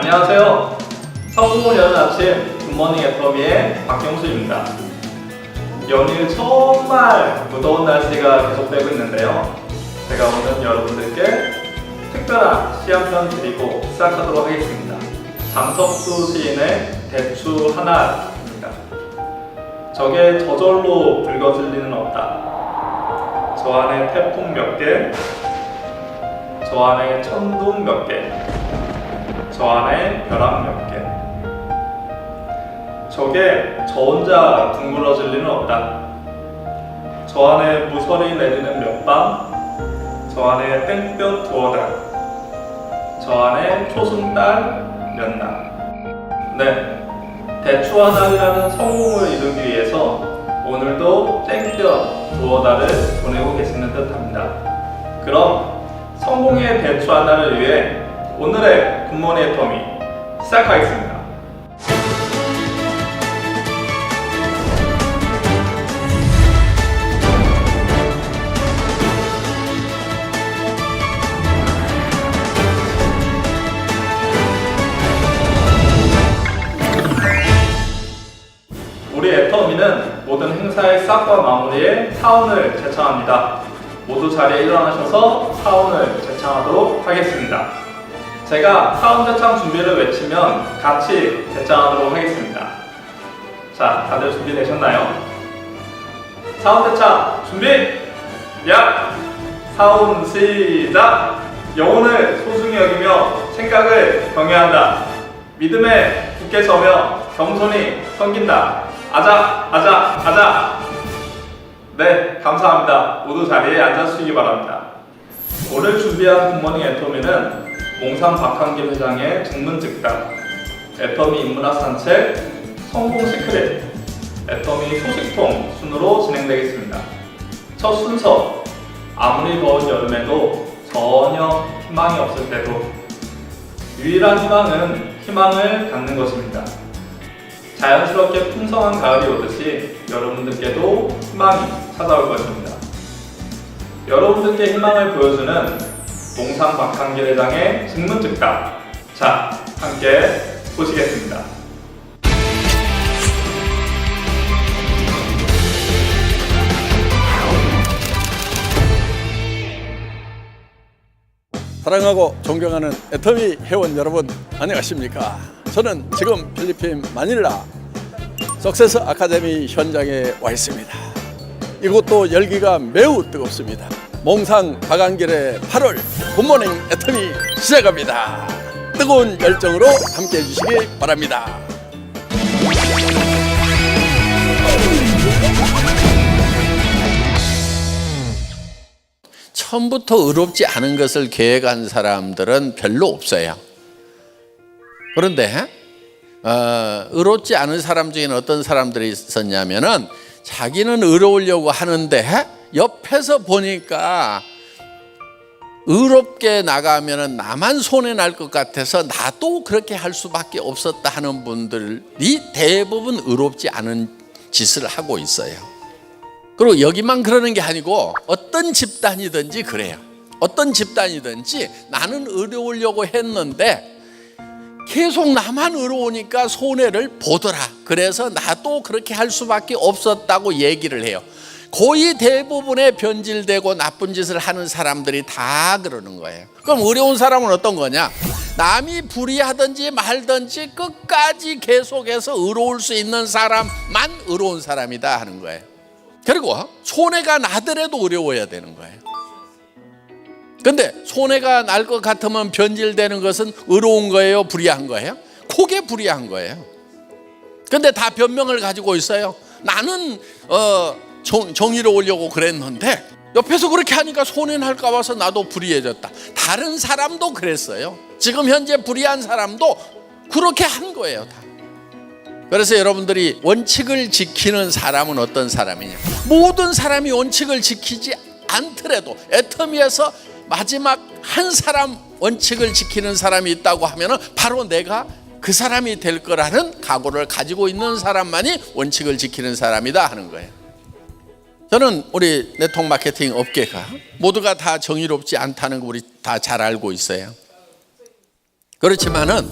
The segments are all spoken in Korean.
안녕하세요. 성공을 여는 아침 굿모닝 애터미의 박경수입니다. 연일 정말 무더운 날씨가 계속되고 있는데요. 제가 오늘 여러분들께 특별한 시한편 드리고 시작하도록 하겠습니다. 장석수 시인의 대추 하나입니다. 적에 저절로 붉어질 리는 없다. 저 안에 태풍 몇 개, 저 안에 천둥 몇 개, 저 안에 벼락 몇 개. 적에 저 혼자 둥그러질 리는 없다. 저 안에 무설이 내리는 몇 밤, 저 안에 땡볕 두어 달, 저 안에 초승달 몇 날. 네, 대추 하나라는 성공을 이루기 위해서 오늘도 땡볕 두어 달을 보내고 계시는 듯합니다. 그럼 성공의 대추 하나를 위해 오늘의 굿모닝 애터미 시작하겠습니다. 우리 애터미는 모든 행사의 시작과 마무리에 사운을 제청합니다. 모두 자리에 일어나셔서 사운을 제청하도록 하겠습니다. 제가 사운 제청 준비를 외치면 같이 제청하도록 하겠습니다. 자, 다들 준비되셨나요? 사운 제청 준비! 야! 사운 시작! 영혼을 소중히 여기며 생각을 경외한다. 믿음에 굳게 서며 겸손히 섬긴다. 아자! 아자! 아자! 네, 감사합니다. 모두 자리에 앉아주시기 바랍니다. 오늘 준비한 굿모닝 애터미는 몽상 박한길 회장의 증문즉답, 애터미 인문학 산책, 성공 시크릿, 애터미 소식통 순으로 진행되겠습니다. 첫 순서, 아무리 더운 여름에도 전혀 희망이 없을 때도 유일한 희망은 희망을 갖는 것입니다. 자연스럽게 풍성한 가을이 오듯이 여러분들께도 희망이 찾아올 것입니다. 여러분들께 희망을 보여주는 몽상 박한길 회장의 증문즉답. 자, 함께 보시겠습니다. 사랑하고 존경하는 애터미 회원 여러분, 안녕하십니까? 저는 지금 필리핀 마닐라 석세스 아카데미 현장에 와 있습니다. 이곳도 열기가 매우 뜨겁습니다. 몽상 박한길의 8월 굿모닝 애터미 시작합니다. 뜨거운 열정으로 함께 해주시기 바랍니다. 처음부터 의롭지 않은 것을 계획한 사람들은 별로 없어요. 그런데 의롭지 않은 사람 중에는 어떤 사람들이 있었냐면은 자기는 의로우려고 하는데 옆에서 보니까 의롭게 나가면은 나만 손해날 것 같아서 나도 그렇게 할 수밖에 없었다 하는 분들이 대부분 의롭지 않은 짓을 하고 있어요. 그리고 여기만 그러는 게 아니고 어떤 집단이든지 그래요. 어떤 집단이든지 나는 의로우려고 했는데 계속 나만 의로우니까 손해를 보더라. 그래서 나도 그렇게 할 수밖에 없었다고 얘기를 해요. 거의 대부분의 변질되고 나쁜 짓을 하는 사람들이 다 그러는 거예요. 그럼 의로운 사람은 어떤 거냐? 남이 불의하든지 말든지 끝까지 계속해서 의로울 수 있는 사람만 의로운 사람이다 하는 거예요. 그리고 손해가 나더라도 어려워야 되는 거예요. 근데 손해가 날 것 같으면 변질되는 것은 의로운 거예요? 불의한 거예요? 그게 불의한 거예요. 근데 다 변명을 가지고 있어요. 나는 정의로우려고 그랬는데 옆에서 그렇게 하니까 손해 날까 봐서 나도 불의해졌다. 다른 사람도 그랬어요. 지금 현재 불의한 사람도 그렇게 한 거예요. 다. 그래서 여러분들이 원칙을 지키는 사람은 어떤 사람이냐? 모든 사람이 원칙을 지키지 않더라도 애터미에서 마지막 한 사람 원칙을 지키는 사람이 있다고 하면 바로 내가 그 사람이 될 거라는 각오를 가지고 있는 사람만이 원칙을 지키는 사람이다 하는 거예요. 저는 우리 네트워크 마케팅 업계가 모두가 다 정의롭지 않다는 거 우리 다 잘 알고 있어요. 그렇지만은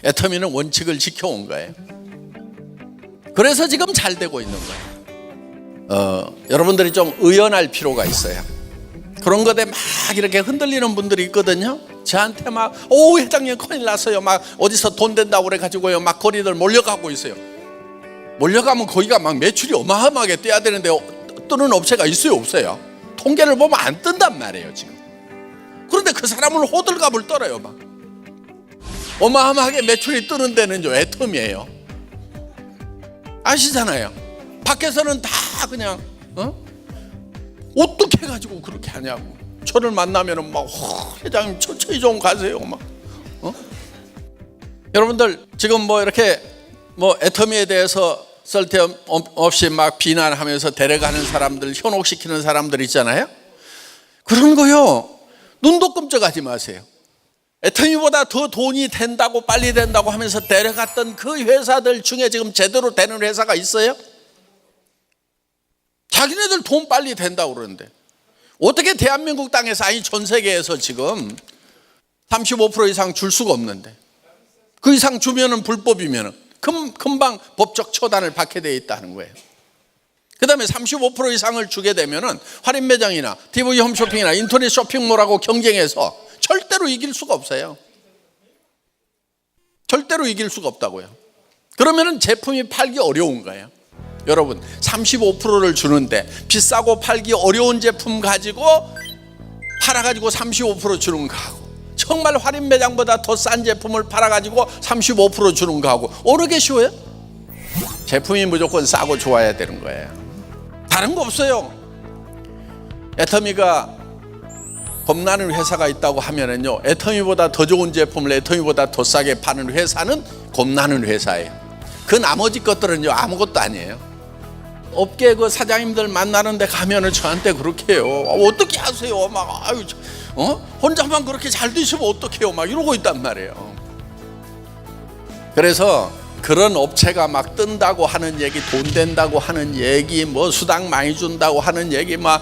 애터미는 원칙을 지켜온 거예요. 그래서 지금 잘 되고 있는 거예요. 여러분들이 좀 의연할 필요가 있어요. 그런 것에 막 이렇게 흔들리는 분들이 있거든요. 저한테 막, 오, 회장님 큰일 났어요. 막 어디서 돈 된다고 그래가지고요. 막 거리들 몰려가고 있어요. 몰려가면 거기가 막 매출이 어마어마하게 뛰어야 되는데 뜨는 업체가 있어요, 없어요? 통계를 보면 안 뜬단 말이에요, 지금. 그런데 그 사람은 호들갑을 떨어요, 막. 어마어마하게 매출이 뜨는 데는요, 애텀이에요. 아시잖아요. 밖에서는 다 그냥 어떻게 해가지고 그렇게 하냐고. 저를 만나면은 막 회장님 천천히 좀 가세요, 막. 여러분들 지금 뭐 이렇게 뭐 애터미에 대해서 쓸데없이 막 비난하면서 데려가는 사람들, 현혹시키는 사람들 있잖아요. 그런 거요, 눈도 끔찍하지 마세요. 애터미보다 더 돈이 된다고 빨리 된다고 하면서 데려갔던 그 회사들 중에 지금 제대로 되는 회사가 있어요? 자기네들 돈 빨리 된다고 그러는데 어떻게 대한민국 땅에서, 아니 전 세계에서 지금 35% 이상 줄 수가 없는데, 그 이상 주면은 불법이면은 금방 법적 처단을 받게 돼 있다는 거예요. 그 다음에 35% 이상을 주게 되면은 할인 매장이나 TV 홈쇼핑이나 인터넷 쇼핑몰하고 경쟁해서 절대로 이길 수가 없어요. 절대로 이길 수가 없다고요. 그러면은 제품이 팔기 어려운 거예요. 여러분, 35%를 주는데 비싸고 팔기 어려운 제품 가지고 팔아가지고 35% 주는 거하고, 정말 할인 매장보다 더 싼 제품을 팔아가지고 35% 주는 거하고 어느 게 쉬워요? 제품이 무조건 싸고 좋아야 되는 거예요. 다른 거 없어요. 애터미가 겁나는 회사가 있다고 하면은요, 애터미보다 더 좋은 제품을 애터미보다 더 싸게 파는 회사는 겁나는 회사예요. 그 나머지 것들은요, 아무것도 아니에요. 업계 그 사장님들 만나는 데 가면은 저한테 그렇게 해요. 어떻게 하세요? 막, 아유, 혼자만 그렇게 잘 되시면 어떡해요? 막 이러고 있단 말이에요. 그래서 그런 업체가 막 뜬다고 하는 얘기, 돈 된다고 하는 얘기, 뭐 수당 많이 준다고 하는 얘기, 막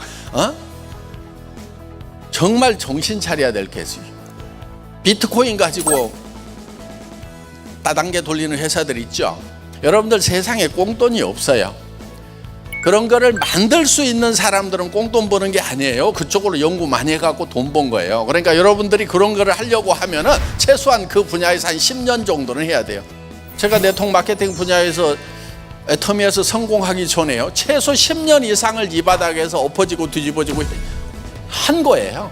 정말 정신 차려야 될 게지. 비트코인 가지고 따단계 돌리는 회사들 있죠. 여러분들 세상에 꽁돈이 없어요. 그런 거를 만들 수 있는 사람들은 꽁돈 버는 게 아니에요. 그쪽으로 연구 많이 해갖고 돈 번 거예요. 그러니까 여러분들이 그런 거를 하려고 하면은 최소한 그 분야에서 한 10년 정도는 해야 돼요. 제가 네트워크 마케팅 분야에서 애터미에서 성공하기 전에요, 최소 10년 이상을 이 바닥에서 엎어지고 뒤집어지고 한 거예요.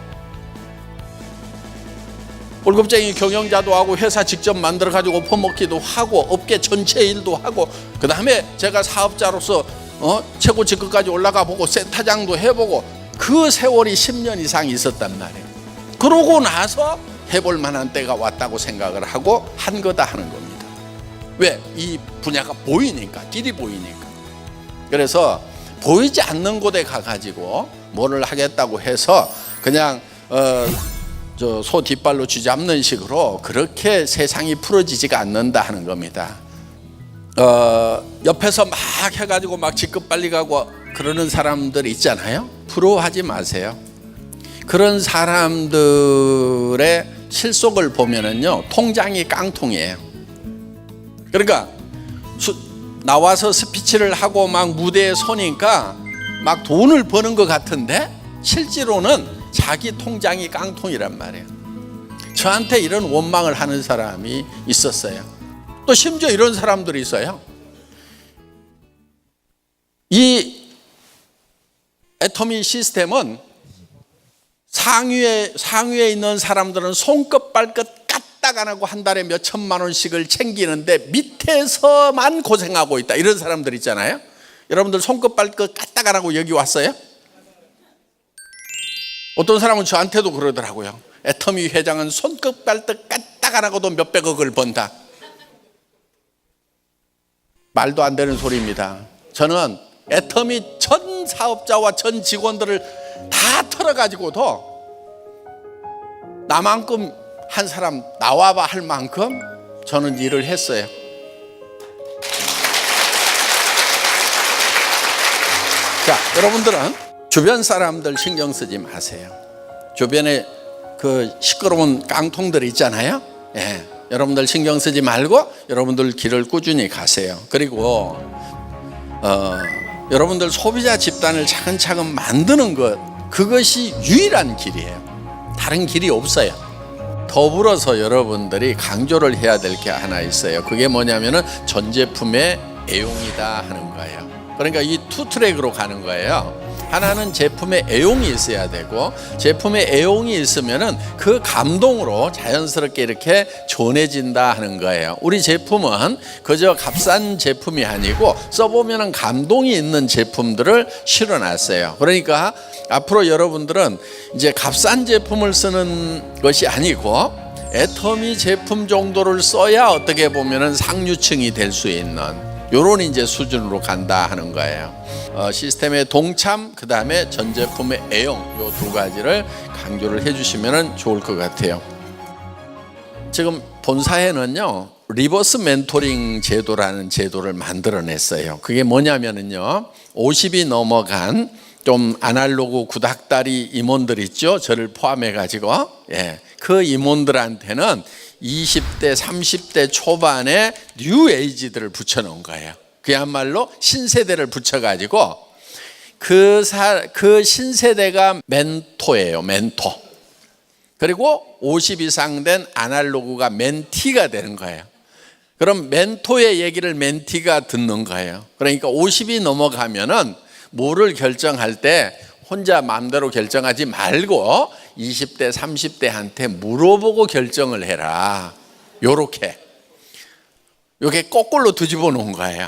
월급쟁이 경영자도 하고 회사 직접 만들어 가지고 퍼먹기도 하고 업계 전체 일도 하고, 그 다음에 제가 사업자로서 최고 직급까지 올라가 보고 센터장도 해보고, 그 세월이 10년 이상 있었단 말이에요. 그러고 나서 해볼 만한 때가 왔다고 생각을 하고 한 거다 하는 겁니다. 왜? 이 분야가 보이니까, 길이 보이니까. 그래서 보이지 않는 곳에 가가지고 뭐를 하겠다고 해서 그냥 소 뒷발로 쥐잡는 식으로 그렇게 세상이 풀어지지가 않는다 하는 겁니다. 옆에서 막 해가지고 막 직급 빨리 가고 그러는 사람들 있잖아요. 부러워하지 마세요. 그런 사람들의 실속을 보면은요, 통장이 깡통이에요. 그러니까 나와서 스피치를 하고 막 무대에 서니까 막 돈을 버는 것 같은데 실제로는 자기 통장이 깡통이란 말이에요. 저한테 이런 원망을 하는 사람이 있었어요. 또 심지어 이런 사람들이 있어요. 이 애터미 시스템은 상위에 있는 사람들은 손끝 발끝 까딱 안 하고 한 달에 몇 천만 원씩을 챙기는데 밑에서만 고생하고 있다, 이런 사람들 있잖아요. 여러분들 손끝 발끝 까딱 안 하고 여기 왔어요? 어떤 사람은 저한테도 그러더라고요. 애터미 회장은 손끝 발끝 까딱 안 하고도 몇백억을 번다. 말도 안 되는 소리입니다. 저는 애터미 전 사업자와 전 직원들을 다 털어가지고도 나만큼 한 사람 나와봐 할 만큼 저는 일을 했어요. 자, 여러분들은 주변 사람들 신경 쓰지 마세요. 주변에 그 시끄러운 깡통들 있잖아요. 예, 여러분들 신경 쓰지 말고 여러분들 길을 꾸준히 가세요. 그리고 여러분들 소비자 집단을 차근차근 만드는 것, 그것이 유일한 길이에요. 다른 길이 없어요. 더불어서 여러분들이 강조를 해야 될 게 하나 있어요. 그게 뭐냐면은 전 제품의 애용이다 하는 거예요. 그러니까 이 투 트랙으로 가는 거예요. 하나는 제품의 애용이 있어야 되고, 제품의 애용이 있으면은 그 감동으로 자연스럽게 이렇게 전해진다 하는 거예요. 우리 제품은 그저 값싼 제품이 아니고 써보면은 감동이 있는 제품들을 실어놨어요. 그러니까 앞으로 여러분들은 이제 값싼 제품을 쓰는 것이 아니고 애터미 제품 정도를 써야 어떻게 보면은 상류층이 될 수 있는 요런 이제 수준으로 간다 하는 거예요. 시스템의 동참, 그 다음에 전 제품의 애용, 요 두 가지를 강조를 해주시면 좋을 것 같아요. 지금 본사에는요, 리버스 멘토링 제도라는 제도를 만들어냈어요. 그게 뭐냐면은요, 50이 넘어간 좀 아날로그 구닥다리 임원들 있죠, 저를 포함해 가지고, 그 임원들한테는 20대, 30대 초반에 뉴 에이지들을 붙여놓은 거예요. 그야말로 신세대를 붙여가지고 그 신세대가 멘토예요, 멘토. 그리고 50 이상 된 아날로그가 멘티가 되는 거예요. 그럼 멘토의 얘기를 멘티가 듣는 거예요. 그러니까 50이 넘어가면은 뭐를 결정할 때 혼자 마음대로 결정하지 말고 20대, 30대한테 물어보고 결정을 해라. 요게 거꾸로 뒤집어 놓은 거예요.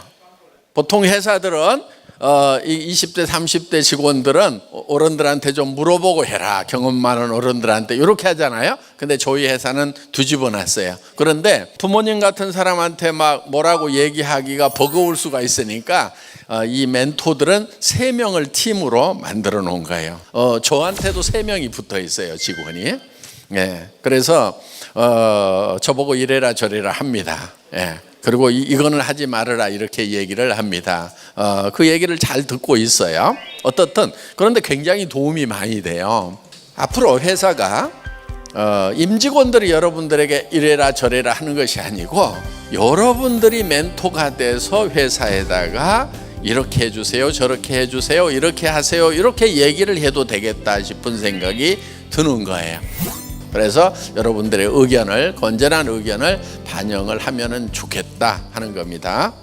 보통 회사들은 20대, 30대 직원들은 어른들한테 좀 물어보고 해라. 경험 많은 어른들한테 이렇게 하잖아요. 근데 저희 회사는 뒤집어 놨어요. 그런데 부모님 같은 사람한테 막 뭐라고 얘기하기가 버거울 수가 있으니까 이 멘토들은 3명을 팀으로 만들어 놓은 거예요. 저한테도 3명이 붙어 있어요, 직원이. 그래서 저보고 이래라 저래라 합니다. 그리고 이거는 하지 말아라 이렇게 얘기를 합니다. 그 얘기를 잘 듣고 있어요. 어떻든 그런데 굉장히 도움이 많이 돼요. 앞으로 회사가 임직원들이 여러분들에게 이래라 저래라 하는 것이 아니고 여러분들이 멘토가 돼서 회사에다가 이렇게 해주세요, 저렇게 해주세요, 이렇게 하세요, 이렇게 얘기를 해도 되겠다 싶은 생각이 드는 거예요. 그래서 여러분들의 의견을, 건전한 의견을 반영을 하면 좋겠다 하는 겁니다.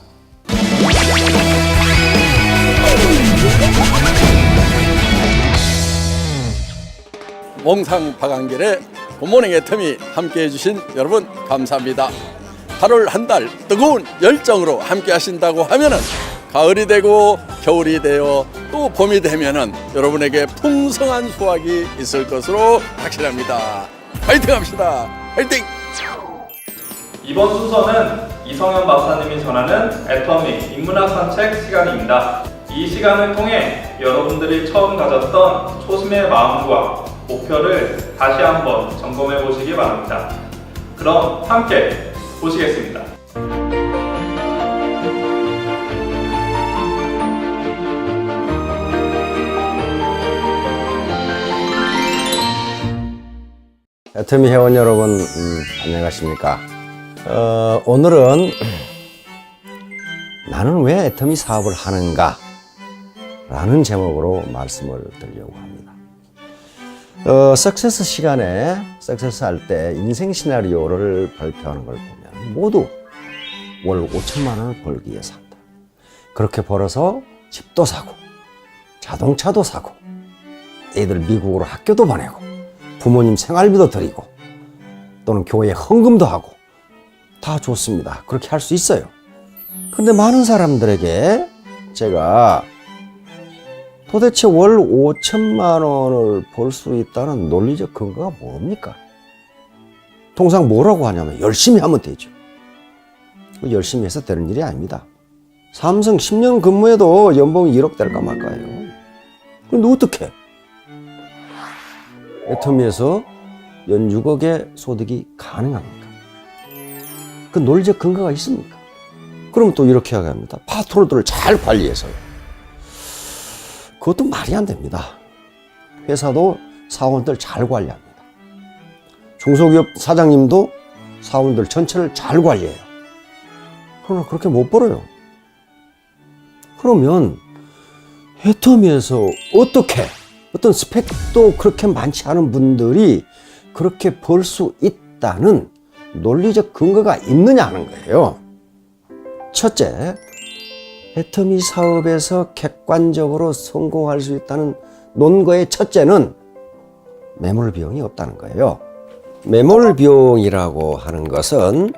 몽상 박한길의 굿모닝 애터미 함께 해주신 여러분 감사합니다. 8월 한 달 뜨거운 열정으로 함께 하신다고 하면은 가을이 되고 겨울이 되어 또 봄이 되면은 여러분에게 풍성한 수확이 있을 것으로 확신합니다. 파이팅 합시다. 파이팅! 이번 순서는 이성현 박사님이 전하는 애터미 인문학 산책 시간입니다. 이 시간을 통해 여러분들이 처음 가졌던 초심의 마음과 목표를 다시 한번 점검해 보시기 바랍니다. 그럼 함께 보시겠습니다. 애터미 회원 여러분, 안녕하십니까? 오늘은 나는 왜 애터미 사업을 하는가? 라는 제목으로 말씀을 드리려고 합니다. 석세스 시간에 석세스 할 때 인생 시나리오를 발표하는 걸 보면 모두 월 5천만 원을 벌기 위해서 한다. 그렇게 벌어서 집도 사고, 자동차도 사고, 애들 미국으로 학교도 보내고, 부모님 생활비도 드리고 또는 교회 헌금도 하고 다 좋습니다. 그렇게 할 수 있어요. 근데 많은 사람들에게 제가 도대체 월 5천만 원을 벌 수 있다는 논리적 근거가 뭡니까? 통상 뭐라고 하냐면 열심히 하면 되죠. 열심히 해서 되는 일이 아닙니다. 삼성 10년 근무해도 연봉이 1억 될까 말까요. 그런데 어떻게? 애터미에서 연 6억의 소득이 가능합니까? 그 논리적 근거가 있습니까? 그럼 또 이렇게 합니다. 파트너들을 잘 관리해서요. 그것도 말이 안 됩니다. 회사도 사원들 잘 관리합니다. 중소기업 사장님도 사원들 전체를 잘 관리해요. 그러나 그렇게 못 벌어요. 그러면 애터미에서 어떻게 어떤 스펙도 그렇게 많지 않은 분들이 그렇게 벌 수 있다는 논리적 근거가 있느냐는 거예요. 첫째, 애터미 사업에서 객관적으로 성공할 수 있다는 논거의 첫째는 매몰 비용이 없다는 거예요. 매몰 비용이라고 하는 것은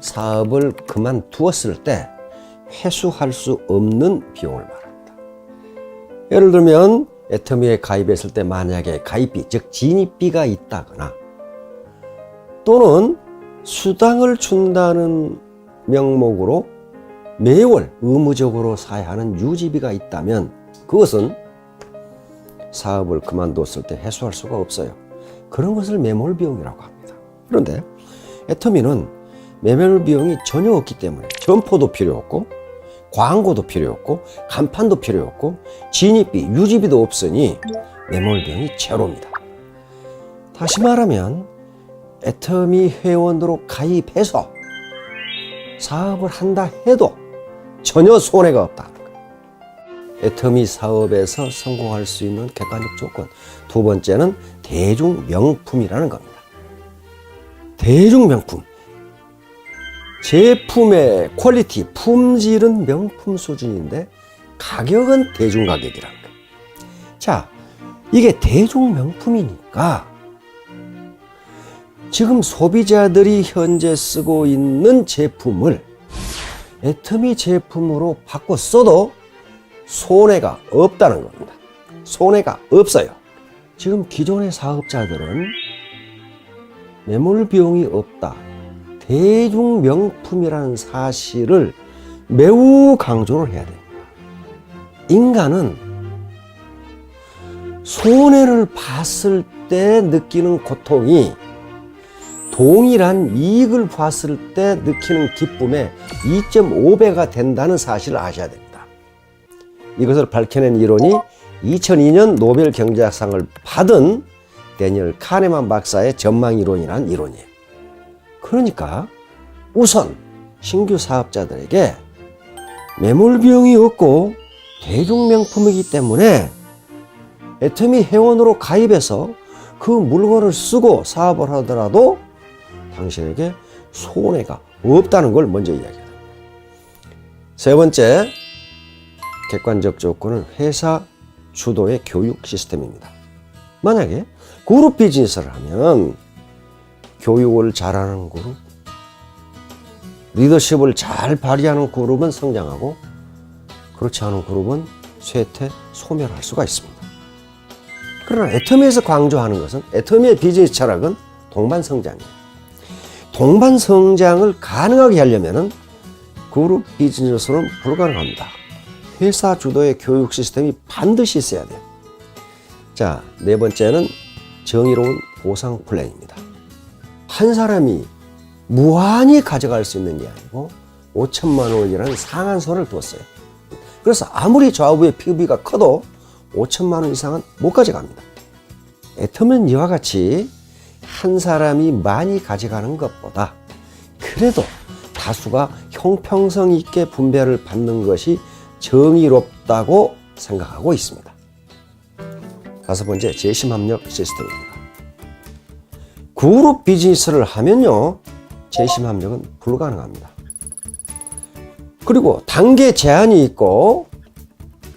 사업을 그만두었을 때 회수할 수 없는 비용을 말합니다. 예를 들면 애터미에 가입했을 때 만약에 가입비, 즉 진입비가 있다거나 또는 수당을 준다는 명목으로 매월 의무적으로 사야 하는 유지비가 있다면 그것은 사업을 그만뒀을 때 회수할 수가 없어요. 그런 것을 매몰 비용이라고 합니다. 그런데 애터미는 매몰 비용이 전혀 없기 때문에 점포도 필요 없고 광고도 필요 없고 간판도 필요 없고 진입비, 유지비도 없으니 매몰 비용이 제로입니다. 다시 말하면 애터미 회원으로 가입해서 사업을 한다 해도 전혀 손해가 없다는 거예요. 애터미 사업에서 성공할 수 있는 객관적 조건. 두 번째는 대중명품이라는 겁니다. 대중명품. 제품의 퀄리티, 품질은 명품 수준인데 가격은 대중가격이라는 거예요. 자, 이게 대중명품이니까 지금 소비자들이 현재 쓰고 있는 제품을 애터미 제품으로 바꿔 써도 손해가 없다는 겁니다. 손해가 없어요. 지금 기존의 사업자들은 매몰 비용이 없다, 대중명품이라는 사실을 매우 강조를 해야 됩니다. 인간은 손해를 봤을 때 느끼는 고통이 동일한 이익을 봤을 때 느끼는 기쁨의 2.5배가 된다는 사실을 아셔야 됩니다. 이것을 밝혀낸 이론이 2002년 노벨 경제학상을 받은 데니얼 카네만 박사의 전망 이론이라는 이론이에요. 그러니까 우선 신규 사업자들에게 매몰 비용이 없고 대중명품이기 때문에 애터미 회원으로 가입해서 그 물건을 쓰고 사업을 하더라도 당신에게 손해가 없다는 걸 먼저 이야기합니다. 세 번째, 객관적 조건은 회사 주도의 교육 시스템입니다. 만약에 그룹 비즈니스를 하면 교육을 잘하는 그룹, 리더십을 잘 발휘하는 그룹은 성장하고 그렇지 않은 그룹은 쇠퇴, 소멸할 수가 있습니다. 그러나 애터미에서 강조하는 것은 애터미의 비즈니스 철학은 동반성장이에요. 동반성장을 가능하게 하려면 그룹 비즈니스로는 불가능합니다. 회사 주도의 교육 시스템이 반드시 있어야 돼요. 자, 네 번째는 정의로운 보상 플랜입니다. 한 사람이 무한히 가져갈 수 있는 게 아니고 5천만 원이라는 상한선을 뒀어요. 그래서 아무리 좌우의 PB가 커도 5천만 원 이상은 못 가져갑니다. 애터미는 이와 같이 한 사람이 많이 가져가는 것보다 그래도 다수가 형평성 있게 분배를 받는 것이 정의롭다고 생각하고 있습니다. 다섯 번째, 재심합력 시스템입니다. 그룹 비즈니스를 하면요, 재심합력은 불가능합니다. 그리고 단계 제한이 있고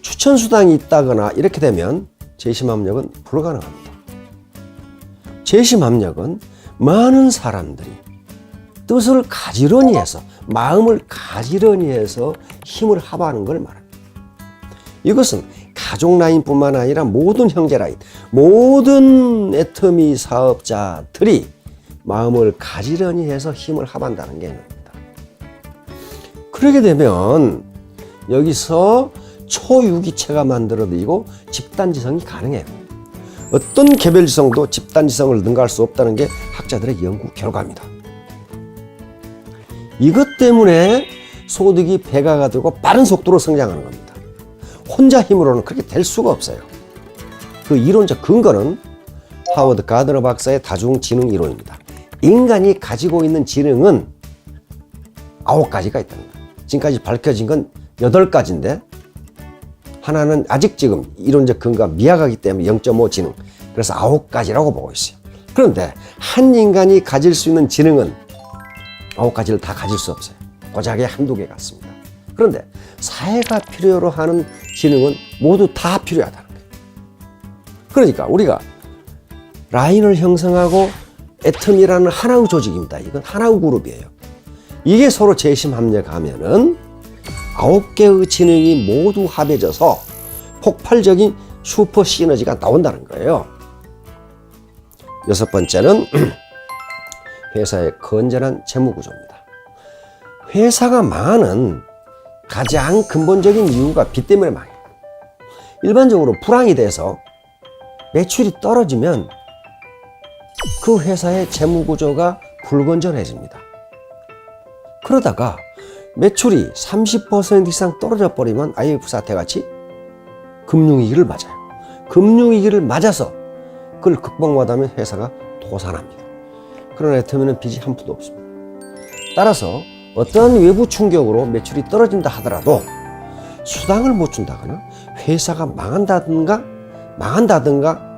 추천수당이 있다거나 이렇게 되면 재심합력은 불가능합니다. 재심합력은 많은 사람들이 뜻을 가지런히 해서, 마음을 가지런히 해서 힘을 합하는 걸 말합니다. 이것은 가족 라인뿐만 아니라 모든 형제 라인, 모든 애터미 사업자들이 마음을 가지런히 해서 힘을 합한다는 개념입니다. 그렇게 되면 여기서 초유기체가 만들어지고 집단지성이 가능해요. 어떤 개별지성도 집단지성을 능가할 수 없다는 게 학자들의 연구 결과입니다. 이것 때문에 소득이 배가가 되고 빠른 속도로 성장하는 겁니다. 혼자 힘으로는 그렇게 될 수가 없어요. 그 이론적 근거는 하워드 가드너 박사의 다중지능 이론입니다. 인간이 가지고 있는 지능은 9가지가 있다는 거예요. 지금까지 밝혀진 건 8가지인데 하나는 아직 지금 이론적 근거가 미약하기 때문에 0.5 지능. 그래서 9가지라고 보고 있어요. 그런데 한 인간이 가질 수 있는 지능은 9가지를 다 가질 수 없어요. 고작에 한두 개 같습니다. 그런데 사회가 필요로 하는 지능은 모두 다 필요하다는 거예요. 그러니까 우리가 라인을 형성하고 애텀이라는 하나의 조직입니다. 이건 하나의 그룹이에요. 이게 서로 재심합력하면은 9개의 지능이 모두 합해져서 폭발적인 슈퍼 시너지가 나온다는 거예요. 6번째는 회사의 건전한 재무구조입니다. 회사가 망하는 가장 근본적인 이유가 빚 때문에 망해요. 일반적으로 불황이 돼서 매출이 떨어지면 그 회사의 재무구조가 불건전해집니다. 그러다가 매출이 30% 이상 떨어져 버리면 IMF 사태같이 금융위기를 맞아요. 금융위기를 맞아서 그걸 극복 못하면 회사가 도산합니다. 그런 애터미는 빚이 한 푼도 없습니다. 따라서 어떠한 외부 충격으로 매출이 떨어진다 하더라도 수당을 못 준다거나 회사가 망한다든가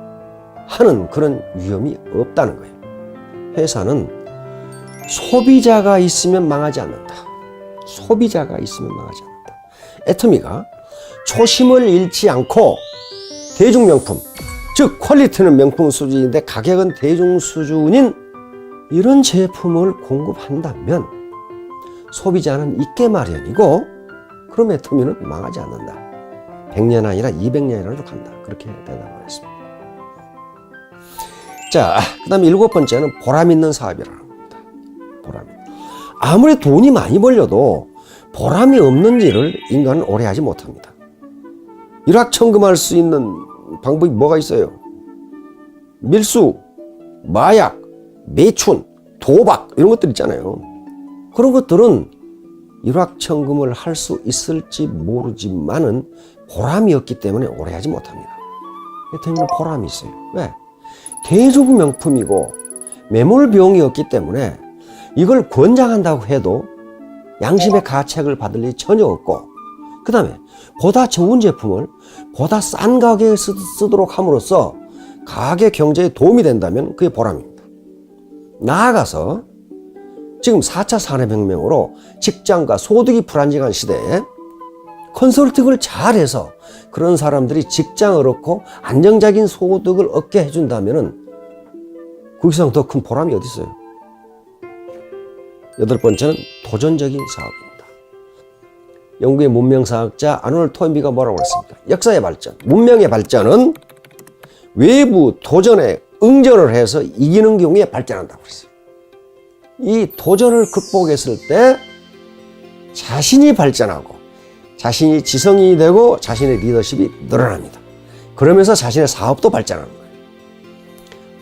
하는 그런 위험이 없다는 거예요. 회사는 소비자가 있으면 망하지 않는다. 소비자가 있으면 망하지 않는다. 애터미가 초심을 잃지 않고 대중명품, 즉 퀄리티는 명품 수준인데 가격은 대중 수준인 이런 제품을 공급한다면 소비자는 있게 마련이고 그럼 애터미는 망하지 않는다. 100년 아니라 200년이라도 간다. 그렇게 대답을 했습니다. 자, 그 다음에 7번째는 보람 있는 사업이라는 겁니다. 보람. 아무리 돈이 많이 벌려도 보람이 없는 일을 인간은 오래 하지 못합니다. 일확천금할 수 있는 방법이 뭐가 있어요? 밀수, 마약, 매춘, 도박 이런 것들 있잖아요. 그런 것들은 일확천금을 할 수 있을지 모르지만은 보람이 없기 때문에 오래 하지 못합니다. 애터미는 보람이 있어요. 왜? 대중명품이고 매몰 비용이 없기 때문에 이걸 권장한다고 해도 양심의 가책을 받을 일이 전혀 없고 그 다음에 보다 좋은 제품을 보다 싼 가격에 쓰도록 함으로써 가게 경제에 도움이 된다면 그게 보람입니다. 나아가서 지금 4차 산업혁명으로 직장과 소득이 불안정한 시대에 컨설팅을 잘해서 그런 사람들이 직장을 얻고 안정적인 소득을 얻게 해준다면 그 이상 더 큰 보람이 어디 있어요? 8번째는 도전적인 사업입니다. 영국의 문명사학자 아놀드 토인비가 뭐라고 했습니까? 역사의 발전, 문명의 발전은 외부 도전에 응전을 해서 이기는 경우에 발전한다고 했어요. 이 도전을 극복했을 때 자신이 발전하고 자신이 지성인이 되고 자신의 리더십이 늘어납니다. 그러면서 자신의 사업도 발전하는 거예요.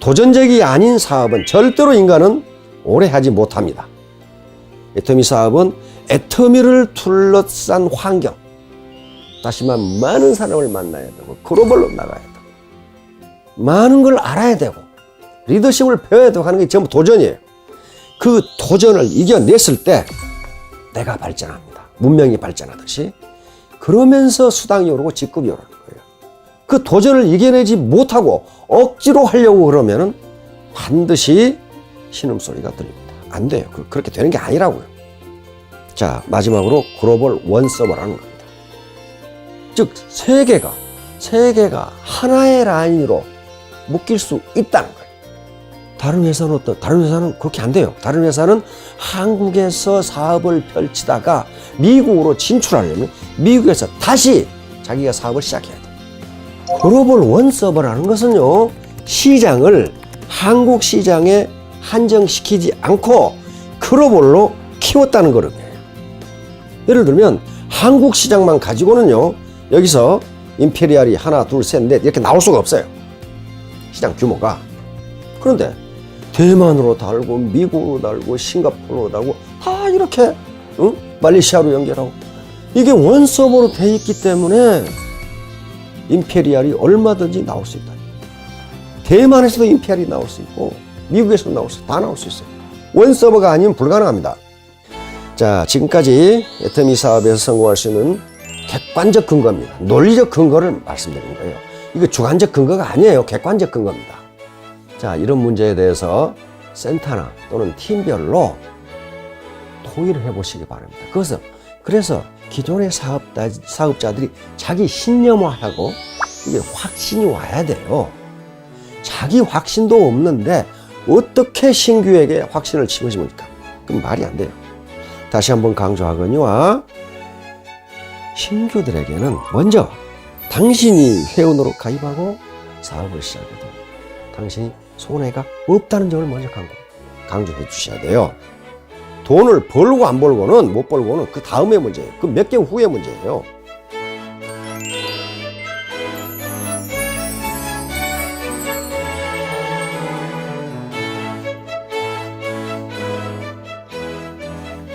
도전적이 아닌 사업은 절대로 인간은 오래 하지 못합니다. 애터미 사업은 애터미를 둘러싼 환경, 다시 말하면 많은 사람을 만나야 되고 글로벌로 나가야 되고 많은 걸 알아야 되고 리더십을 배워야 되고 하는 게 전부 도전이에요. 그 도전을 이겨냈을 때 내가 발전합니다. 문명이 발전하듯이. 그러면서 수당이 오르고 직급이 오르는 거예요. 그 도전을 이겨내지 못하고 억지로 하려고 그러면은 반드시 신음소리가 들립니다. 안 돼요. 그렇게 되는 게 아니라고요. 자, 마지막으로 글로벌 원서버라는 겁니다. 즉 세계가 하나의 라인으로 묶일 수 있다는 거예요. 다른 회사는 어떤? 다른 회사는 그렇게 안 돼요. 다른 회사는 한국에서 사업을 펼치다가 미국으로 진출하려면 미국에서 다시 자기가 사업을 시작해야 돼요. 글로벌 원서버라는 것은요, 시장을 한국 시장에 한정시키지 않고 글로벌로 키웠다는 거거든요. 예를 들면 한국 시장만 가지고는요, 여기서 임페리알이 하나, 둘, 셋, 넷 이렇게 나올 수가 없어요. 시장 규모가. 그런데 대만으로 달고 미국으로 달고 싱가포르로 달고 다 이렇게 말레이시아로 연결하고 이게 원서버로 돼 있기 때문에 임페리알이 얼마든지 나올 수 있다. 대만에서도 임페리알이 나올 수 있고 미국에서 나올 수, 다 나올 수 있어요. 원 서버가 아니면 불가능합니다. 자, 지금까지 애터미 사업에서 성공할 수 있는 객관적 근거입니다. 논리적 근거를 말씀드리는 거예요. 이거 주관적 근거가 아니에요. 객관적 근거입니다. 자, 이런 문제에 대해서 센터나 또는 팀별로 토의를 해보시기 바랍니다. 그래서 기존의 사업자들이 자기 신념화하고 이게 확신이 와야 돼요. 자기 확신도 없는데 어떻게 신규에게 확신을 심으십니까? 그럼 말이 안 돼요. 다시 한번 강조하거니와 신규들에게는 먼저 당신이 회원으로 가입하고 사업을 시작해도 당신이 손해가 없다는 점을 먼저 강조해 주셔야 돼요. 돈을 벌고 안 벌고는 못 벌고는 그 다음의 문제예요. 그 몇 개월 후의 문제예요.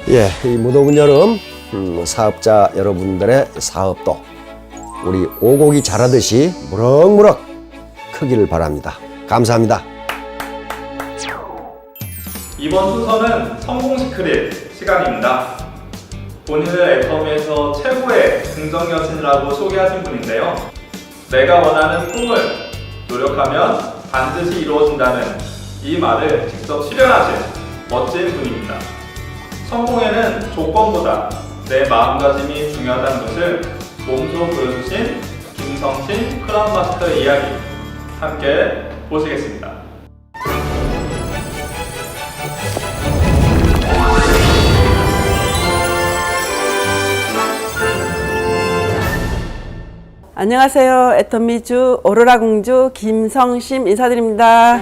예, 이 무더운 여름 사업자 여러분들의 사업도 우리 오곡이 자라듯이 무럭무럭 크기를 바랍니다. 감사합니다. 이번 순서는 성공 시크릿 시간입니다. 본인을 애터미에서 최고의 긍정 여신이라고 소개하신 분인데요. 내가 원하는 꿈을 노력하면 반드시 이루어진다는 이 말을 직접 실현하신 멋진 분입니다. 성공에는 조건보다 내 마음가짐이 중요하다는 것을 몸소 보여주신 김성신 크라운 마스터의 이야기 함께 보시겠습니다. 안녕하세요. 애터미주 오로라 공주 김성심 인사드립니다.